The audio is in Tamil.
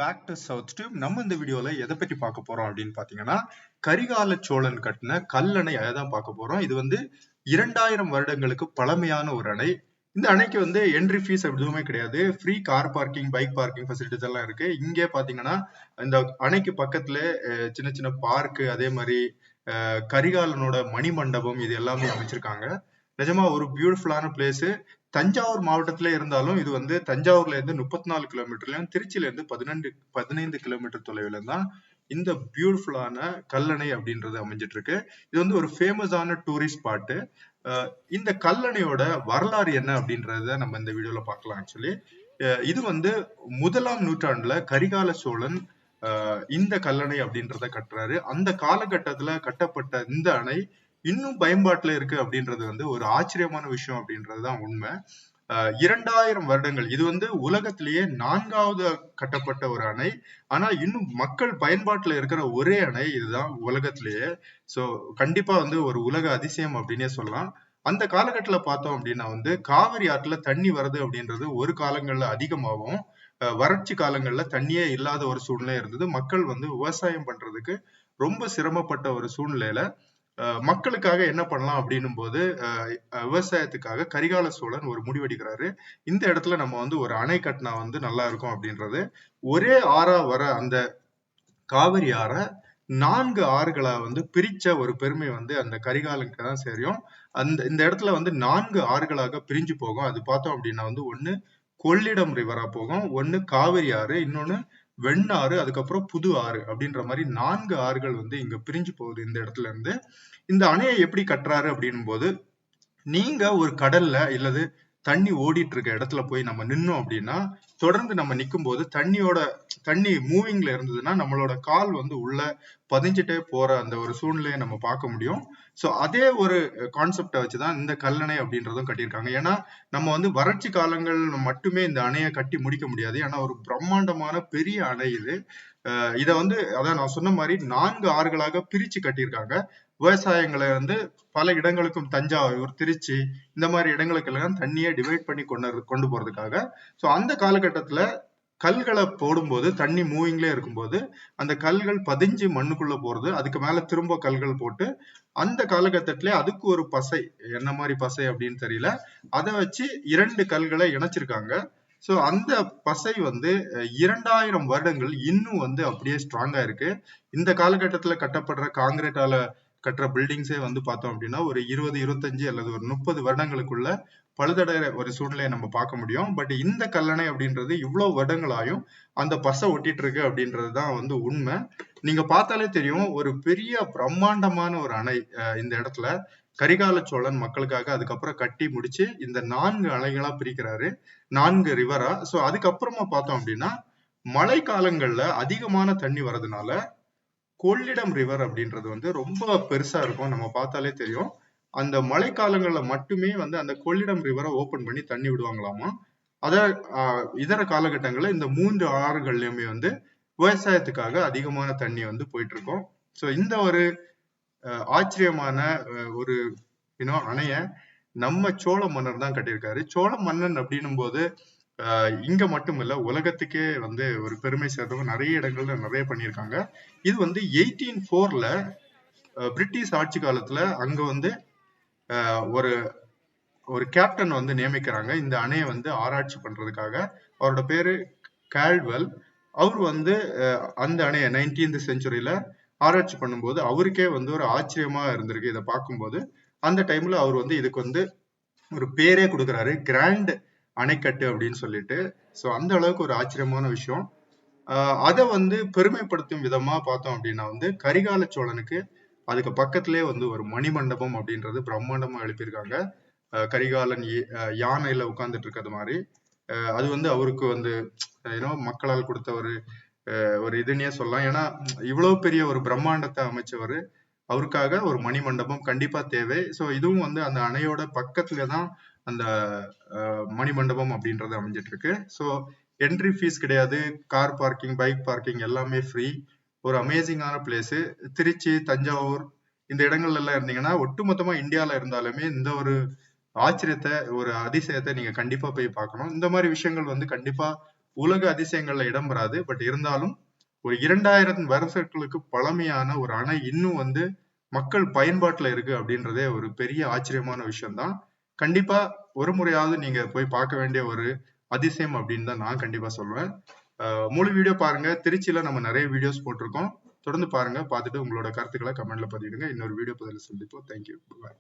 Back to south tube. நம்ம இந்த வீடியோல எதை பற்றி பார்க்க போறோம் அப்படின்னு பாத்தீங்கன்னா, கரிகால சோழன் கட்டின கல்லணை அதான் பார்க்க போறோம். இது 2000 வருடங்களுக்கு பழமையான ஒரு அணை. இந்த அணைக்கு என்ட்ரி ஃபீஸ் எதுவுமே கிடையாது. Free car parking, bike parking facilities எல்லாம் இருக்கு. இங்கே பாத்தீங்கன்னா இந்த அணைக்கு பக்கத்துல சின்ன சின்ன பார்க்கு, அதே மாதிரி கரிகாலனோட மணிமண்டபம் இது எல்லாமே அமைச்சிருக்காங்க. நிஜமா ஒரு பியூட்டிஃபுல்லான பிளேஸ். தஞ்சாவூர் மாவட்டத்திலே இருந்தாலும் இது தஞ்சாவூர்ல இருந்து 34 கிலோமீட்டர்லயும், திருச்சியில இருந்து 15 கிலோமீட்டர் தொலைவுல தான் இந்த பியூட்டிஃபுல்லான கல்லணை அப்படின்றது அமைஞ்சிட்டு இருக்கு. இது ஒரு ஃபேமஸான டூரிஸ்ட் ஸ்பாட்டு. இந்த கல்லணையோட வரலாறு என்ன அப்படின்றத நம்ம இந்த வீடியோல பார்க்கலாம். ஆக்சுவலி இது 1ஆம் நூற்றாண்டுல கரிகால சோழன் இந்த கல்லணை அப்படின்றத கட்டுறாரு. அந்த காலகட்டத்துல கட்டப்பட்ட இந்த அணை இன்னும் பயன்பாட்டுல இருக்கு அப்படின்றது ஒரு ஆச்சரியமான விஷயம் அப்படின்றதுதான் உண்மை. 2000 வருடங்கள் இது உலகத்திலேயே 4வது கட்டப்பட்ட ஒரு அணை. ஆனா இன்னும் மக்கள் பயன்பாட்டுல இருக்கிற ஒரே அணை இதுதான் உலகத்திலேயே. சோ கண்டிப்பா ஒரு உலக அதிசயம் அப்படின்னே சொல்லலாம். அந்த காலகட்டத்துல பார்த்தோம் அப்படின்னா காவிரி ஆற்றுல தண்ணி வருது அப்படின்றது ஒரு காலங்கள்ல அதிகமாகவும், வறட்சி காலங்கள்ல தண்ணியே இல்லாத ஒரு சூழ்நிலை இருந்தது. மக்கள் விவசாயம் பண்றதுக்கு ரொம்ப சிரமப்பட்ட ஒரு சூழ்நிலையில மக்களுக்காக என்ன பண்ணலாம் அப்படின்னும் போது விவசாயத்துக்காக கரிகால சோழன் ஒரு முடிவெடுக்கிறாரு. இந்த இடத்துல நம்ம ஒரு அணை கட்டினா நல்லா இருக்கும் அப்படின்றது. ஒரே ஆறா வர அந்த காவிரி ஆற 4 ஆறுகளா பிரிச்ச ஒரு பெருமை அந்த கரிகாலனுக்கு தான் சேரும். இந்த இடத்துல 4 ஆறுகளாக பிரிஞ்சு போகும். அது பார்த்தோம் அப்படின்னா ஒண்ணு கொள்ளிடம் ரிவரா போகும், ஒண்ணு காவிரி ஆறு, இன்னொன்னு வெண்ணாறு, அதுக்கப்புறம் புது ஆறு அப்படின்ற மாதிரி 4 ஆறுகள் இங்க பிரிஞ்சு போகுது இந்த இடத்துல இருந்து. இந்த அணையை எப்படி கட்டுறாரு அப்படின்னும் போது, நீங்க ஒரு கடல்ல இல்லது தண்ணி ஓடிட்டு இருக்க இடத்துல போய் நம்ம நின்னோம் அப்படின்னா, தொடர்ந்து நம்ம நிக்கும் போது தண்ணி மூவிங்ல இருந்ததுன்னா நம்மளோட கால் உள்ள பதிஞ்சிட்டே போற அந்த ஒரு சூழ்நிலையை நம்ம பார்க்க முடியும். சோ அதே ஒரு கான்செப்டை வச்சுதான் இந்த கல்லணை அப்படின்றதும் கட்டியிருக்காங்க. ஏன்னா நம்ம வறட்சி காலங்கள் மட்டுமே இந்த அணையை கட்டி முடிக்க முடியாது. ஏன்னா ஒரு பிரம்மாண்டமான பெரிய அணை இது. இதை அதான் நான் சொன்ன மாதிரி 4 ஆறுகளாக பிரிச்சு கட்டியிருக்காங்க. விவசாயங்களை பல இடங்களுக்கும், தஞ்சாவூர், திருச்சி இந்த மாதிரி இடங்களுக்கு எல்லாம் தண்ணியை டிவைட் பண்ணி கொண்டு போறதுக்காக. சோ அந்த காலகட்டத்துல கல்களை போடும்போது தண்ணி மூவிங்ல இருக்கும்போது அந்த கல்கள் பதிஞ்சு மண்ணுக்குள்ள போறது, அதுக்கு மேல திரும்ப கல்கள் போட்டு அந்த காலகட்டத்திலே அதுக்கு ஒரு பசை, என்ன மாதிரி பசை அப்படின்னு தெரியல, அதை வச்சு 2 கல்களை இணைச்சிருக்காங்க. சோ அந்த பசை 2000 வருடங்கள் இன்னும் அப்படியே ஸ்ட்ராங்கா இருக்கு. இந்த காலகட்டத்துல கட்டப்படுற காங்கிரீட்டால கட்டுற பில்டிங்ஸே பார்த்தோம் அப்படின்னா ஒரு 20, 25 அல்லது ஒரு 30 வருடங்களுக்குள்ள பழுதடைகிற ஒரு சூழ்நிலையை நம்ம பார்க்க முடியும். பட் இந்த கல்லணை அப்படின்றது இவ்வளவு வருடங்களாயும் அந்த பசை ஒட்டிட்டு இருக்கு அப்படின்றதுதான் உண்மை. நீங்க பார்த்தாலே தெரியும், ஒரு பெரிய பிரம்மாண்டமான ஒரு அணை இந்த இடத்துல கரிகால சோழன் மக்களுக்காக அதுக்கப்புறம் கட்டி முடிச்சு இந்த 4 அணைகளா பிரிக்கிறாரு, 4 ரிவரா. சோ அதுக்கப்புறமா பார்த்தோம் அப்படின்னா மழை காலங்கள்ல அதிகமான தண்ணி வர்றதுனால கொள்ளிடம் ரிவர் அப்படின்றது ரொம்ப பெருசா இருக்கும். நம்ம பார்த்தாலே தெரியும். அந்த மழை காலங்கள்ல மட்டுமே அந்த கொள்ளிடம் ரிவரை ஓபன் பண்ணி தண்ணி விடுவாங்களாமா. இதர காலகட்டங்கள்ல இந்த 3 ஆறுகள்லயுமே விவசாயத்துக்காக அதிகமான தண்ணி போயிட்டு இருக்கும். சோ இந்த ஒரு ஆச்சரியமான ஒரு அணைய நம்ம சோழ மன்னர் தான் கட்டியிருக்காரு. சோழ மன்னன் அப்படின்னும் போது இங்க மட்டும் இல்ல, உலகத்துக்கே ஒரு பெருமை சேர்ந்தவங்க நிறைய இடங்கள்ல நிறைய பண்ணியிருக்காங்க. இது 1804ல பிரிட்டிஷ் ஆட்சி காலத்துல அங்க ஒரு ஒரு கேப்டன் நியமிக்கிறாங்க இந்த அணையை ஆராய்ச்சி பண்றதுக்காக. அவரோட பேரு கால்ட்வெல். அவர் அந்த அணையை 19th செஞ்சுரியில ஆராய்ச்சி பண்ணும்போது அவருக்கே ஒரு ஆச்சரியமா இருந்திருக்கு இதை பார்க்கும்போது. அந்த டைம்ல அவர் இதுக்கு ஒரு பேரே கொடுக்குறாரு, கிராண்ட் அணைக்கட்டு அப்படின்னு சொல்லிட்டு. சோ அந்த அளவுக்கு ஒரு ஆச்சரியமான விஷயம். அதை பெருமைப்படுத்தும் விதமா பார்த்தோம் அப்படின்னா கரிகால சோழனுக்கு அதுக்கு பக்கத்திலே ஒரு மணிமண்டபம் அப்படின்றது பிரம்மாண்டமா எழுப்பியிருக்காங்க. கரிகாலன் யானையில உட்கார்ந்துட்டு இருக்கிறது மாதிரி. அது அவருக்கு மக்களால் கொடுத்த ஒரு இதுன்னே சொல்லலாம். ஏன்னா இவ்வளவு பெரிய ஒரு பிரம்மாண்டத்தை அமைச்சவர், அவருக்காக ஒரு மணிமண்டபம் கண்டிப்பா தேவை. சோ இதுவும் அந்த அணையோட பக்கத்துலதான் அந்த மணிமண்டபம் அப்படின்றது அமைஞ்சிட்டு இருக்கு. சோ என்ட்ரி ஃபீஸ் கிடையாது, கார் பார்க்கிங், பைக் பார்க்கிங் எல்லாமே ஃப்ரீ. ஒரு அமேசிங்கான பிளேஸ். திருச்சி, தஞ்சாவூர் இந்த இடங்கள்ல எல்லாம் இருந்தீங்கன்னா, ஒட்டுமொத்தமா இந்தியால இருந்தாலுமே இந்த ஒரு ஆச்சரியத்தை, ஒரு அதிசயத்தை நீங்க கண்டிப்பா போய் பார்க்கணும். இந்த மாதிரி விஷயங்கள் கண்டிப்பா உலக அதிசயங்கள்ல இடம் பெறாது. பட் இருந்தாலும் ஒரு 2000 வருஷங்களுக்கு பழமையான ஒரு அணை இன்னும் வந்து மக்கள் பயன்பாட்டுல இருக்கு அப்படின்றதே ஒரு பெரிய ஆச்சரியமான விஷயம்தான். கண்டிப்பா ஒரு முறையாவது நீங்க போய் பார்க்க வேண்டிய ஒரு அதிசயம் அப்படின்னு தான் நான் கண்டிப்பா சொல்லுவேன். முழு வீடியோ பாருங்க. திருச்சியில நம்ம நிறைய வீடியோஸ் போட்டிருக்கோம். தொடர்ந்து பாருங்க. பார்த்துட்டு உங்களோட கருத்துக்களை கமெண்ட்ல பதிவிடுங்க. இன்னொரு வீடியோ பதில சந்திப்போம். தேங்க்யூ. பாய்.